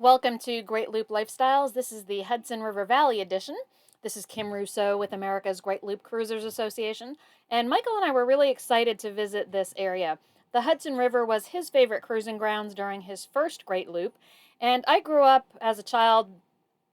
Welcome to Great Loop Lifestyles. This is the Hudson River Valley edition. This is Kim Rousseau with America's Great Loop Cruisers Association, and Michael and I were really excited to visit this area. The Hudson River was his favorite cruising grounds during his first Great Loop, and I grew up as a child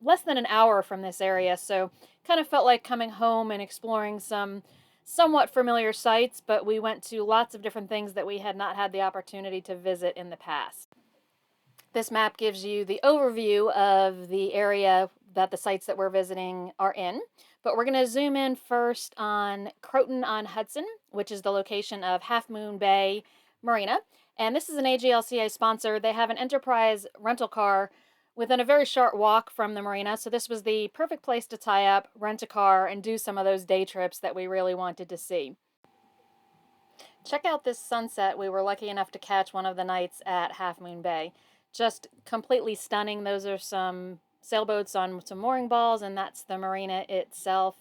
less than an hour from this area, so kind of felt like coming home and exploring some somewhat familiar sites, but we went to lots of different things that we had not had the opportunity to visit in the past. This map gives you the overview of the area that the sites that we're visiting are in. But we're going to zoom in first on Croton-on-Hudson, which is the location of Half Moon Bay Marina. And this is an AGLCA sponsor. They have an enterprise rental car within a very short walk from the marina. So this was the perfect place to tie up, rent a car, and do some of those day trips that we really wanted to see. Check out this sunset. We were lucky enough to catch one of the nights at Half Moon Bay. Just completely stunning. Those are some sailboats on some mooring balls, and that's the marina itself.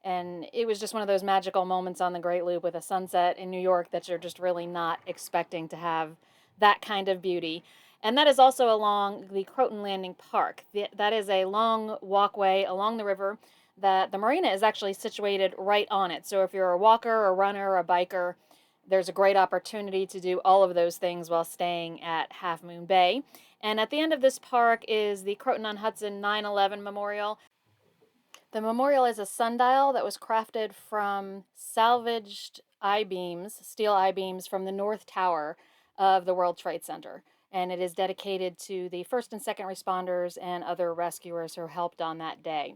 And it was just one of those magical moments on the Great Loop with a sunset in New York that you're just really not expecting to have that kind of beauty. And that is also along the Croton Landing Park. That is a long walkway along the river that the marina is actually situated right on it. So if you're a walker, a runner, a biker, there's a great opportunity to do all of those things while staying at Half Moon Bay. And at the end of this park is the Croton-on-Hudson 9/11 Memorial. The memorial is a sundial that was crafted from salvaged I-beams, steel I-beams from the North Tower of the World Trade Center. And it is dedicated to the first and second responders and other rescuers who helped on that day.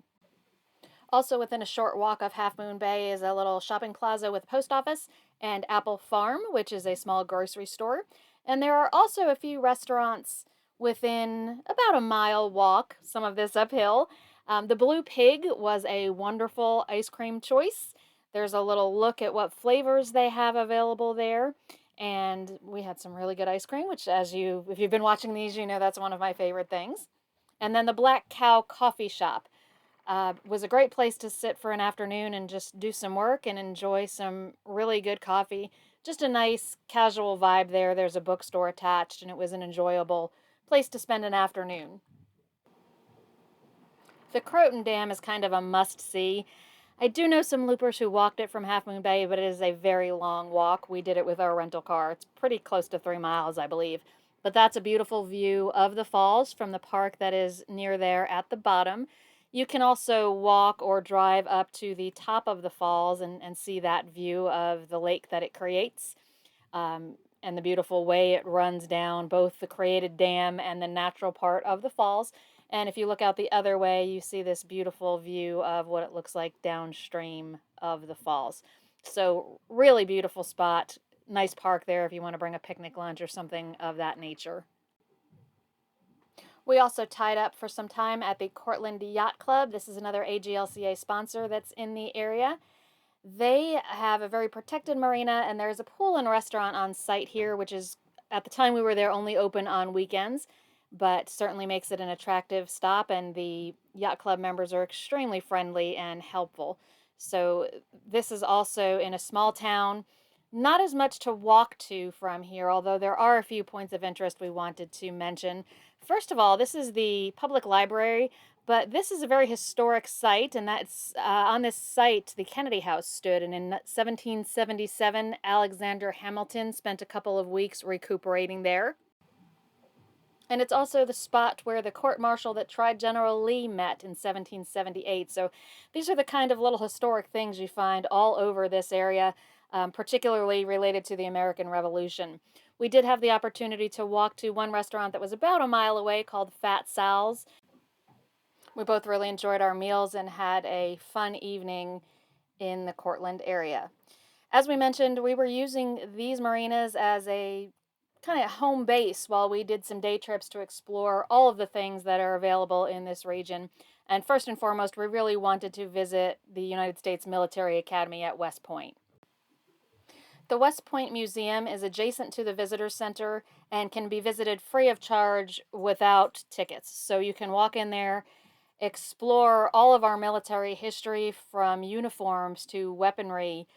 Also within a short walk of Half Moon Bay is a little shopping plaza with a post office and Apple Farm, which is a small grocery store. And there are also a few restaurants within about a mile walk, some of this uphill. The Blue Pig was a wonderful ice cream choice. There's a little look at what flavors they have available there. And we had some really good ice cream, which if you've been watching these, you know that's one of my favorite things. And then the Black Cow Coffee Shop was a great place to sit for an afternoon and just do some work and enjoy some really good coffee. Just a nice casual vibe there. There's a bookstore attached, and it was an enjoyable place to spend an afternoon. The Croton Dam is kind of a must-see. I do know some loopers who walked it from Half Moon Bay, but it is a very long walk. We did it with our rental car. It's pretty close to 3 miles, I believe. But that's a beautiful view of the falls from the park that is near there at the bottom. You can also walk or drive up to the top of the falls and see that view of the lake that it creates, and the beautiful way it runs down both the created dam and the natural part of the falls. And if you look out the other way, you see this beautiful view of what it looks like downstream of the falls. So really beautiful spot. Nice park there if you want to bring a picnic lunch or something of that nature. We also tied up for some time at the Cortland Yacht Club. This is another AGLCA sponsor that's in the area. They have a very protected marina, and there's a pool and restaurant on site here, which is, at the time we were there, only open on weekends, but certainly makes it an attractive stop, and the yacht club members are extremely friendly and helpful. So this is also in a small town. Not as much to walk to from here, although there are a few points of interest we wanted to mention. First of all, this is the public library, but this is a very historic site, and that's on this site the Kennedy House stood, and in 1777 Alexander Hamilton spent a couple of weeks recuperating there. And it's also the spot where the court-martial that tried General Lee met in 1778. So these are the kind of little historic things you find all over this area, particularly related to the American Revolution. We did have the opportunity to walk to one restaurant that was about a mile away called Fat Sal's. We both really enjoyed our meals and had a fun evening in the Cortland area. As we mentioned, we were using these marinas as a kind of home base while we did some day trips to explore all of the things that are available in this region. And first and foremost, we really wanted to visit the United States Military Academy at West Point. The West Point Museum is adjacent to the Visitor Center and can be visited free of charge without tickets. So you can walk in there, explore all of our military history from uniforms to weaponry,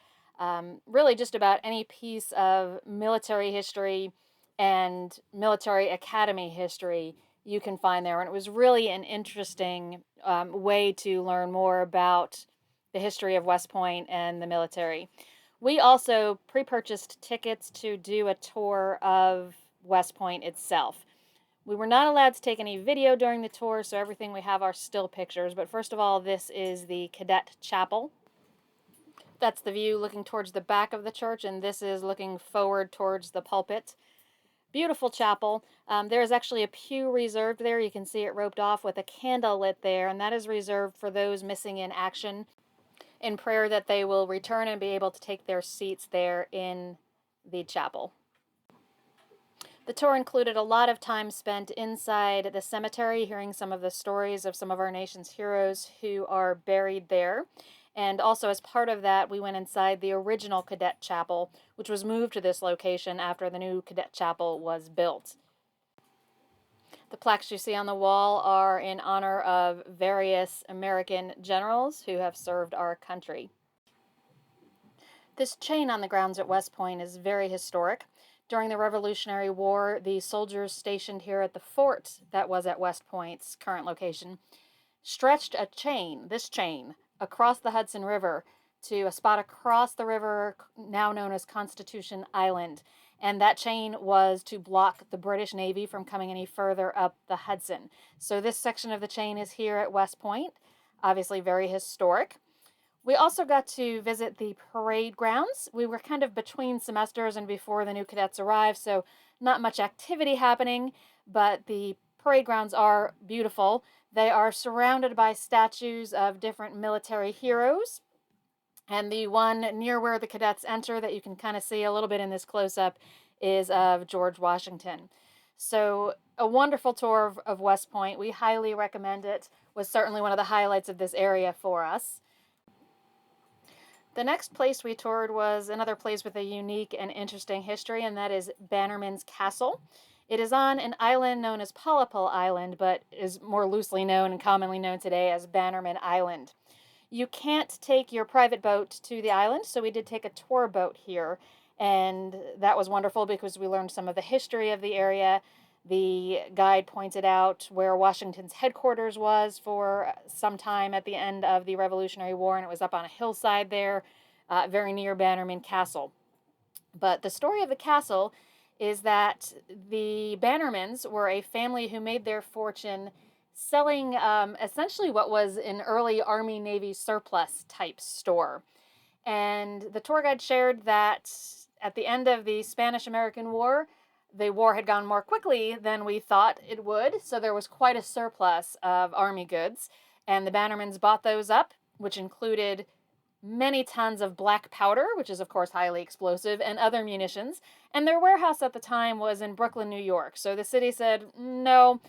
really just about any piece of military history and military academy history you can find there. And it was really an interesting way to learn more about the history of West Point and the military. We also pre-purchased tickets to do a tour of West Point itself. We were not allowed to take any video during the tour, so everything we have are still pictures. But first of all, this is the Cadet Chapel. That's the view looking towards the back of the church, and this is looking forward towards the pulpit. Beautiful chapel. There is actually a pew reserved there. You can see it roped off with a candle lit there, and that is reserved for those missing in action in prayer that they will return and be able to take their seats there in the chapel. The tour included a lot of time spent inside the cemetery, hearing some of the stories of some of our nation's heroes who are buried there. And also, as part of that, we went inside the original Cadet Chapel, which was moved to this location after the new Cadet Chapel was built. The plaques you see on the wall are in honor of various American generals who have served our country. This chain on the grounds at West Point is very historic. During the Revolutionary War, the soldiers stationed here at the fort that was at West Point's current location stretched this chain, across the Hudson River to a spot across the river now known as Constitution Island. And that chain was to block the British Navy from coming any further up the Hudson. So this section of the chain is here at West Point, obviously very historic. We also got to visit the parade grounds. We were kind of between semesters and before the new cadets arrived, so not much activity happening, but the parade grounds are beautiful. They are surrounded by statues of different military heroes, and the one near where the cadets enter that you can kind of see a little bit in this close-up is of George Washington. So a wonderful tour of West Point. We highly recommend it. Was certainly one of the highlights of this area for us. The next place we toured was another place with a unique and interesting history, and that is Bannermans Castle. It is on an island known as Polypal Island, but is more loosely known and commonly known today as Bannerman Island. You can't take your private boat to the island, so we did take a tour boat here, and that was wonderful because we learned some of the history of the area. The guide pointed out where Washington's headquarters was for some time at the end of the Revolutionary War, and it was up on a hillside there, very near Bannerman Castle. But the story of the castle is that the Bannermans were a family who made their fortune selling essentially what was an early Army-Navy surplus type store. And the tour guide shared that at the end of the Spanish-American War, the war had gone more quickly than we thought it would, so there was quite a surplus of Army goods, and the Bannermans bought those up, which included many tons of black powder, which is of course highly explosive, and other munitions, and their warehouse at the time was in Brooklyn, New York. So the city said, no,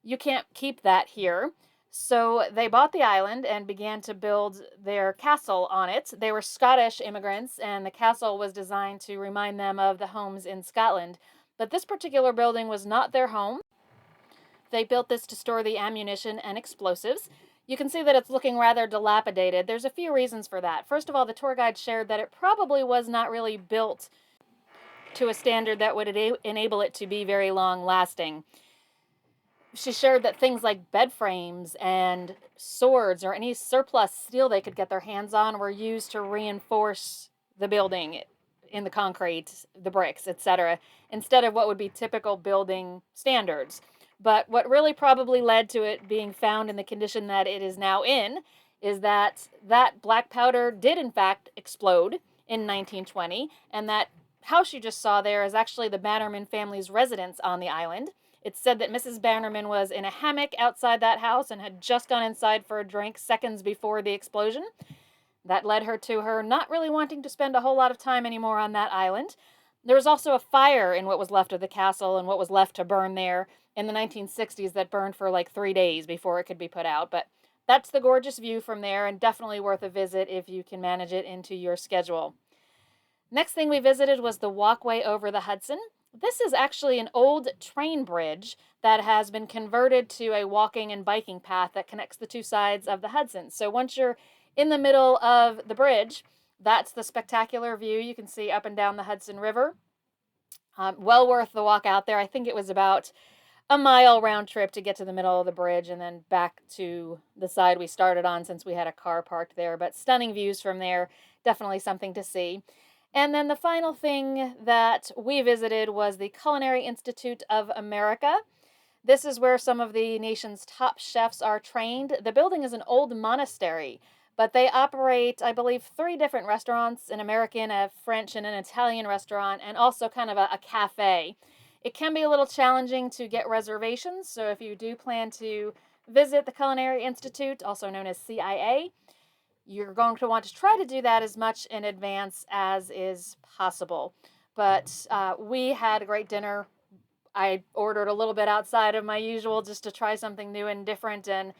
you can't keep that here. So they bought the island and began to build their castle on it. They were Scottish immigrants, and the castle was designed to remind them of the homes in Scotland. But this particular building was not their home. They built this to store the ammunition and explosives. You can see that it's looking rather dilapidated. There's a few reasons for that. First of all, the tour guide shared that it probably was not really built to a standard that would enable it to be very long lasting. She shared that things like bed frames and swords or any surplus steel they could get their hands on were used to reinforce the building in the concrete, the bricks, etc., instead of what would be typical building standards. But what really probably led to it being found in the condition that it is now in is that black powder did in fact explode in 1920, and that house you just saw there is actually the Bannerman family's residence on the island. It's said that Mrs. Bannerman was in a hammock outside that house and had just gone inside for a drink seconds before the explosion. That led her to her not really wanting to spend a whole lot of time anymore on that island. There was also a fire in what was left of the castle and what was left to burn there in the 1960s that burned for like 3 days before it could be put out. But that's the gorgeous view from there, and definitely worth a visit if you can manage it into your schedule. Next thing we visited was the Walkway Over the Hudson. This is actually an old train bridge that has been converted to a walking and biking path that connects the two sides of the Hudson. So once you're in the middle of the bridge, that's the spectacular view you can see up and down the Hudson River. Well worth the walk out there. I think it was about a mile round trip to get to the middle of the bridge and then back to the side we started on since we had a car parked there. But stunning views from there, definitely something to see. And then the final thing that we visited was the Culinary Institute of America. This is where some of the nation's top chefs are trained. The building is an old monastery, but they operate, I believe, 3 different restaurants, an American, a French, and an Italian restaurant, and also kind of a cafe. It can be a little challenging to get reservations, so if you do plan to visit the Culinary Institute, also known as CIA, you're going to want to try to do that as much in advance as is possible. But we had a great dinner. I ordered a little bit outside of my usual just to try something new and different, and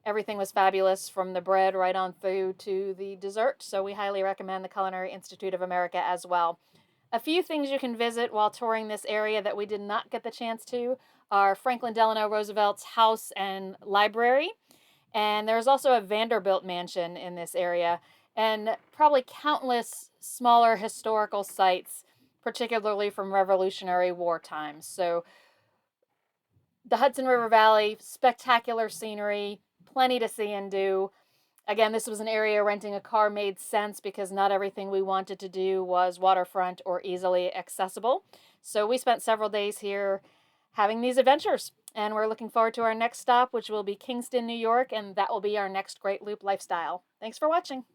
everything was fabulous from the bread right on through to the dessert. So we highly recommend the Culinary Institute of America as well. A few things you can visit while touring this area that we did not get the chance to are Franklin Delano Roosevelt's house and library. And there's also a Vanderbilt mansion in this area, and probably countless smaller historical sites, particularly from Revolutionary War times. So the Hudson River Valley, spectacular scenery, plenty to see and do. Again, this was an area renting a car made sense because not everything we wanted to do was waterfront or easily accessible. So we spent several days here having these adventures. And we're looking forward to our next stop, which will be Kingston, New York, and that will be our next Great Loop lifestyle. Thanks for watching.